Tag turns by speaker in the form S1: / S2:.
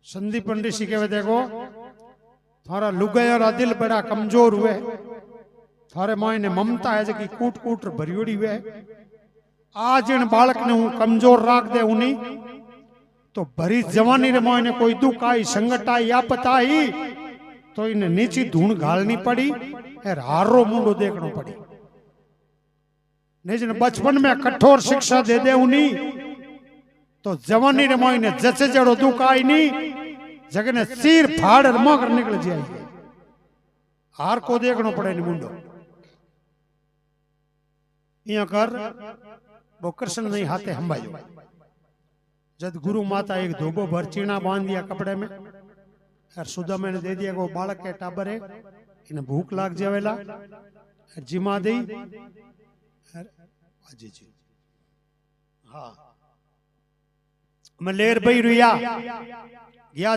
S1: संदीप पंडित जी कहवे देखो थारा लुगाया दिल बड़ा कमजोर हुए, थारे मायने ममता है जकी कूट कूट भरियोड़ी हुए। आज इन बालक ने हूँ कमजोर राख दे उनी तो भरी जवानी रे मायने कोई दुख आई संकट आई आपत आई तो इन्हें नीची धूण घालनी पड़ी और हारो मुंडो देखना पड़ी। नहीं बचपन में कठोर शिक्षा दे दे उनी तो जवानी रे मायने जचे जड़ो दुख आई नी जगने सिर फाड़ मगर निकल जाए। हार को देखना पड़े नी मुंडो इं कर वो कृष्ण नहीं हाथे हंबायो। जब गुरु माता एक धोबो भर चीना बांध दिया कपड़े में और सुदामा ने दे दिया वो बालक के टाबर है इन्हें भूख लाग जावेला जिमा दी जी जी हाँ मैं लेर भाई रुया गया